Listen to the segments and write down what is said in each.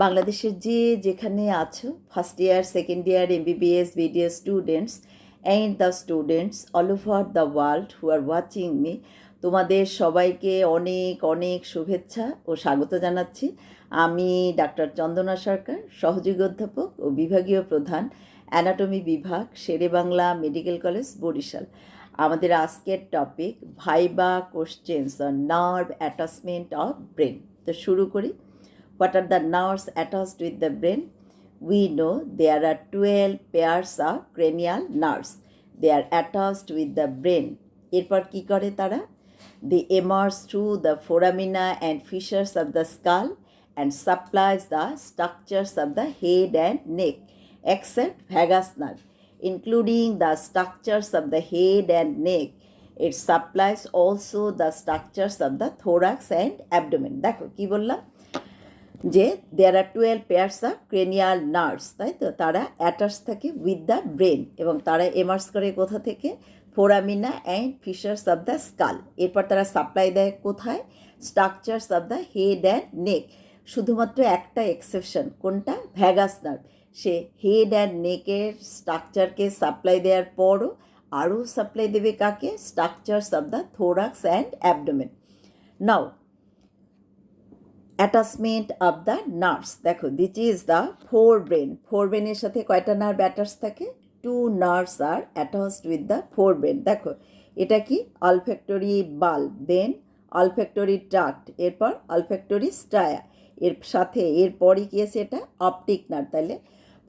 বাংলাদেশের যেখানে আছো, first year, second year, MBBS, BDS students and the students all over the world who are watching me, তোমাদের সবাইকে অনেক অনেক শুভেচ্ছা ও স্বাগত জানাচ্ছি। আমি ডাক্তার চন্দনা সরকার, সহযোগী অধ্যাপক ও বিভাগীয় প্রধান, অ্যানাটমি বিভাগ, শেরেবাংলা মেডিকেল কলেজ, বরিশাল। আমাদের আজকের topic viva questions on nerve attachment of brain. তো শুরু করি। What are the nerves attached with the brain? We know there are 12 pairs of cranial nerves. They are attached with the brain. এরপর কি করে তারা? They emerge through the foramina and fissures of the skull and supplies the structures of the head and neck, except vagus nerve, including the structures of the head and neck. It supplies also the structures of the thorax and abdomen. দেখো কি বললাম যে দেয়ার আর 12 pairs of cranial nerves, তাই তো? তারা attach থাকে with the brain এবং তারা এমার্জ করে কোথা থেকে? Foramina and fissures of the skull. এরপর তারা সাপ্লাই দেয় কোথায়? Structures of the head and neck. শুধুমাত্র একটা এক্সেপশন, কোনটা? Vagus nerve. সে হেড অ্যান্ড নেকের স্ট্রাকচারকে সাপ্লাই দেওয়ার পরও আরও সাপ্লাই দেবে কাকে? Structures of the thorax and abdomen. Now attachment of the nerves, দেখো this is the forebrain. ফোর ব্রেনের সাথে কয়টা নার্ভ অ্যাটাচ থাকে? 2 nerves are attached with the four brain. দেখো এটা কি? অলফ্যাক্টরি বাল্ব, দেন অলফ্যাক্টরি ট্রাক্ট, এরপর অলফ্যাক্টরি স্ট্রায়া, এর সাথে এরপরই কি আছে? এটা অপটিক নার্ভ। তাহলে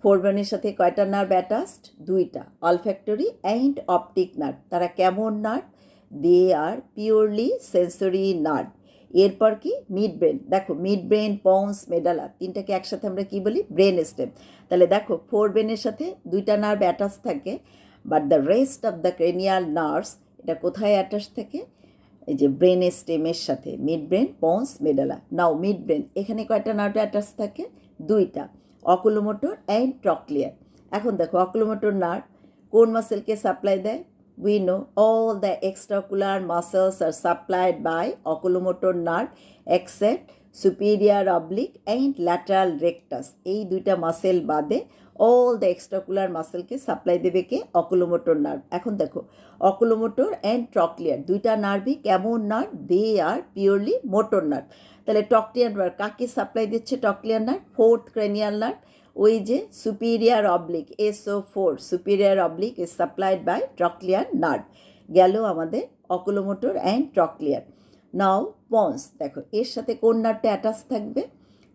ফোর ব্রেনের সাথে কয়টা নার্ভ অ্যাটাচড? 2টা, অলফ্যাক্টরি অ্যান্ড অপটিক নার্ভ। তারা কেমন nerve? They are purely sensory nerve. এরপর কি? Mid brain. দেখো মিড ব্রেন, পন্স, মেডালা, তিনটাকে একসাথে আমরা কি বলি? Brain stem. তাহলে দেখো ফোর ব্রেনের সাথে 2টা নার্ভ অ্যাটাচ থাকে, but the rest of the cranial nerves এটা কোথায় অ্যাটাচ থাকে? এই যে ব্রেন স্টেমের সাথে, মিড ব্রেন, পন্স, মেডালা। নাও মিড ব্রেন, এখানে কয়টা নার্ভ অ্যাটাচ থাকে? 2টা, অকুলোমোটর অ্যান্ড ট্রক্লিয়ার। এখন দেখো অকুলোমোটর নার্ভ কোন মাসেলকে সাপ্লাই দেয়? We know all the extraocular muscles are supplied by oculomotor nerve except superior oblique and lateral rectus. এই 2টা মাসেল বাদে all the extraocular মাসেলকে সাপ্লাই দেবে কে? Oculomotor nerve. এখন দেখো অকুলোমোটর অ্যান্ড ট্রক্লিয়ার 2টা নার্ভই কেমন nerve? They are purely motor nerve. তাহলে ট্রক্লিয়ার নার্ভ কাকে সাপ্লাই দিচ্ছে? Trochlear nerve, fourth cranial nerve, ওই যে superior oblique, SO4, superior oblique is supplied by trochlear nerve. গেল আমাদের oculomotor and trochlear. Now pons, দেখো এর সাথে কোন নার্ভটা অ্যাটাচ থাকবে?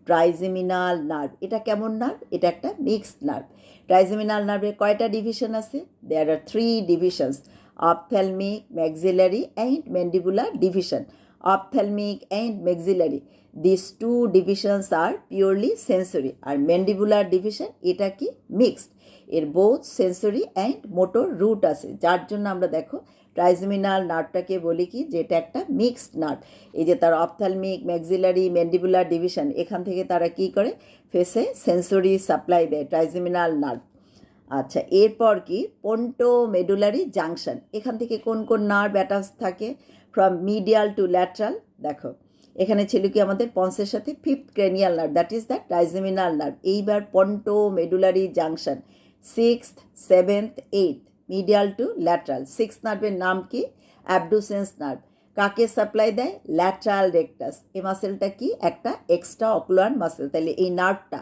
Trigeminal nerve. এটা কেমন নার্ভ? এটা একটা মিক্সড নার্ভ। ট্রাইজেমিনাল নার্ভের কয়টা ডিভিশন আছে? There are 3 divisions, ophthalmic, maxillary and mandibular division. Ophthalmic and maxillary, these 2 divisions are purely sensory, আর ম্যান্ডিবুলার ডিভিশন এটা কি? মিক্সড। এর both sensory and motor root আছে, যার জন্য আমরা দেখো ট্রাইজেমিনাল নার্ভটাকে বলি কি? যেটা একটা মিক্সড নার্ভ। এই যে তার অপথ্যালমিক, ম্যাক্সিলারি, ম্যান্ডিবুলার ডিভিশন, এখান থেকে তারা কি করে? ফেসে সেন্সরি সাপ্লাই দেয় ট্রাইজেমিনাল নার্ভ। আচ্ছা, এরপর কি? Pontomedullary junction. এখান থেকে কোন কোন নার্ভ অ্যাটাচ থাকে? From medial to lateral. দেখো এখানে ছিল কি আমাদের পন্সের সাথে 5th cranial nerve, that is the trigeminal nerve. এইবার pontomedullary junction 6th, 7th, 8th, medial to lateral. 6th নার্ভের নাম কি? Abducens nerve. কাকে সাপ্লাই দেয়? Lateral rectus. এই মাসেলটা কি? একটা এক্সট্রা অকুলার মাসেল। তাহলে এই নার্ভটা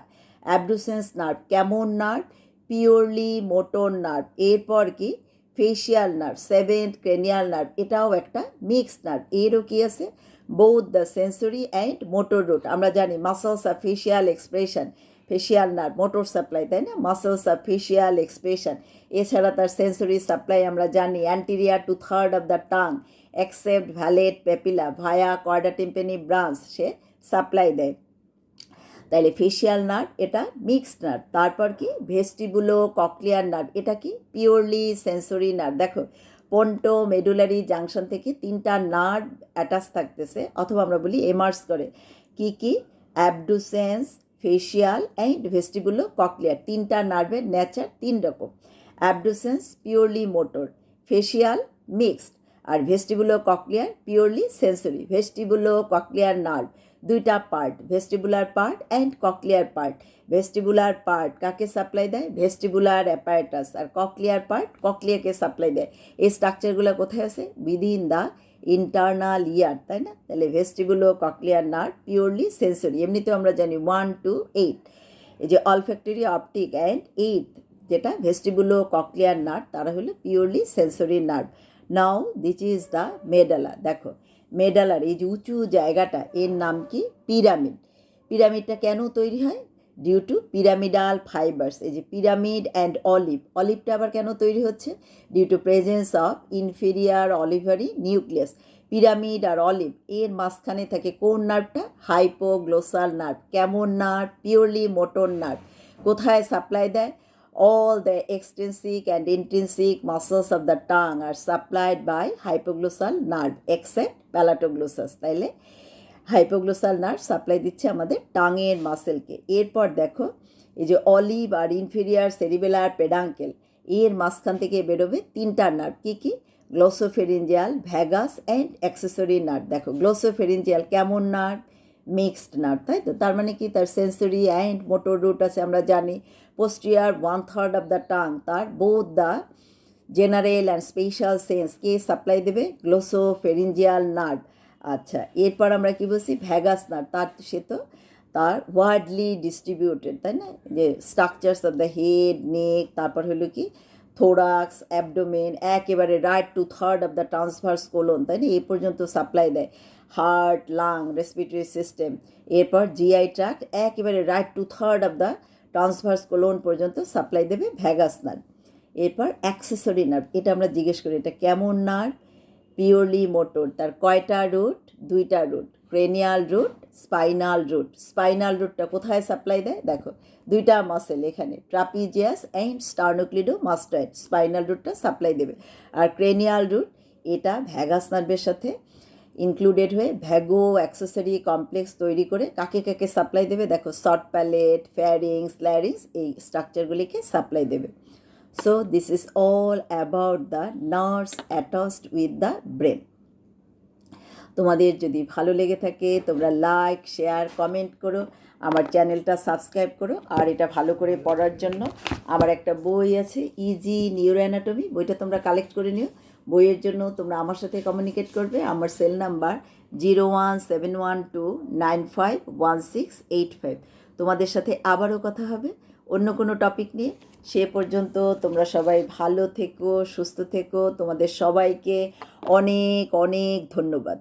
অ্যাবডুসেন্স নার্ভ কেমন নার্ভ? Purely motor nerve. এরপর কি? Facial nerve, 7th cranial nerve, এটাও একটা মিক্সড নার্ভ। এরও কি আছে? Both the sensory and motor root. আমরা জানি muscles of facial expression, facial nerve motor supply, তাই না? Muscles of facial expression. এছাড়া তার সেন্সরি সাপ্লাই আমরা জানি anterior two third of the tongue except vallate papilla via chorda tympani branch সে supply দেয়। তাহলে ফেশিয়াল নার্ভ এটা মিক্সড নার্ভ। তারপর কি? ভেস্টিবুলো ককলিয়ার নার্ভ, এটা কি? Purely sensory nerve. দেখো পন্টো মেডুলারি জাংশন থেকে 3টা নার্ভ অ্যাটাচ থাকতেছে, অথবা আমরা বলি এমার্জ করে। কি কি? Abducens, facial and vestibulocochlear. 3টা নার্ভের নেচার 3 রকম। Abducens purely motor, facial mixed, আর vestibulocochlear purely sensory. Vestibulocochlear nerve দুইটা part, vestibular part and cochlear part. Vestibular part কাকে সাপ্লাই দেয়? Vestibular apparatus. আর ককলিয়ার পার্ট ককলিয়াকে supply দেয়। এই স্ট্রাকচারগুলো কোথায় আছে? উইদিন দ্য ইন্টারনাল ইয়ার, তাই না? তাহলে ভেস্টিবুলো ককলিয়ার নার্ভ পিওরলি সেন্সরি। এমনিতেও আমরা জানি 1 to 8, এই যে অলফ্যাক্টরি, অপটিক অ্যান্ড 8 যেটা ভেস্টিবুলো ককলিয়ার নার্ভ, তারা হলো purely sensory nerve. Now this is the medulla. দেখো মেডালার এই যে উঁচু জায়গাটা, এর নাম কি? পিরামিড। পিরামিডটা কেন তৈরি হয়? Due to pyramidal fibres. এই যে পিরামিড অ্যান্ড অলিভ, অলিভটা আবার কেন তৈরি হচ্ছে? Due to presence of inferior olivary nucleus. Pyramid আর অলিভ এর মাঝখানে থাকে কোন নার্ভটা? Hypoglossal nerve. কেমন নার্ভ? Purely motor nerve. কোথায় সাপ্লাই দেয়? All the extrinsic and intrinsic muscles of the tongue are supplied by hypoglossal nerve except palatoglossus. তাইলে হাইপোগ্লোসাল নার্ভ সাপ্লাই দিচ্ছে আমাদের টাঙের মাসেলকে। এরপর দেখো এই যে অলিভ আর ইনফেরিয়ার সেরিবেলার পেডাঙ্কেল, এর মাঝখান থেকে বেরোবে তিনটা নার্ভ। কী কী? Glossopharyngeal, vagus and accessory nerve. দেখো গ্লোসোফেরিঞ্জিয়াল কেমন নার্ভ? মিক্সড নার্ভ, তাই তো? তার মানে কি? তার সেন্সরি অ্যান্ড মোটর রুট আছে, আমরা জানি। পোস্টিয়ার 1/3 অফ দ্য টাং, তার both the general and special sense K supply দেবে? গ্লোসোফেরিঞ্জিয়াল নার্ভ। আচ্ছা, এরপর আমরা কি বলছি? Vagus nerve. সে তো তার ওয়ার্ডলি ডিস্ট্রিবিউটেড, তাই না? যে স্ট্রাকচারস অফ দ্য হেড, নেক, তারপর হলো কি থোরাক্স, অ্যাবডোমেন, একেবারে right 2/3 of the transverse colon, তাই না? এই পর্যন্ত সাপ্লাই দেয়। হার্ট, লাং, রেসপিরেটরি সিস্টেম, এরপর জিআই ট্র্যাক্ট, একেবারে right 2/3 of the transverse colon পর্যন্ত সাপ্লাই দেবে ভ্যাগাস নার্ভ। এরপর অ্যাক্সেসরি নার্ভ, এটা আমরা জিজ্ঞেস করি এটা কেমন নার্ভ? Purely motor. তার কয়টা রুট? দুইটা root, cranial root, spinal root. Spinal রুটটা কোথায় সাপ্লাই দেয়? দেখো দুইটা মাসেল এখানে, ট্রাপিজিয়াস অ্যান্ড স্টার্নোক্লিডোমাস্টয়েড, স্পাইনাল রুটটা সাপ্লাই দেবে। আর ক্রেনিয়াল রুট এটা ভ্যাগাস নার্ভের সাথে ইনক্লুডেড হয়ে ভ্যাগো অ্যাক্সেসরি কমপ্লেক্স তৈরি করে কাকে কাকে সাপ্লাই দেবে? দেখো শর্ট প্যালেট, ফ্যারিংস, ল্যারিংস, এই স্ট্রাকচারগুলিকে সাপ্লাই দেবে। So this is all about the nerves attached with the brain. তোমাদের যদি ভালো লেগে থাকে তোমরা লাইক, শেয়ার, কমেন্ট করো, আমার চ্যানেলটা সাবস্ক্রাইব করো। আর এটা ভালো করে পড়ার জন্য আমার একটা বই আছে, ইজি নিউরো অ্যানাটমি, বইটা তোমরা কালেক্ট করে নিও। বইয়ের জন্য তোমরা আমার সাথে কমিউনিকেট করবে। আমার সেল নাম্বার 0171295165। তোমাদের সাথে আবারও কথা হবে অন্য কোনো টপিক নিয়ে। সে পর্যন্ত তোমরা সবাই ভালো থেকো, সুস্থ থেকো। তোমাদের সবাইকে অনেক অনেক ধন্যবাদ।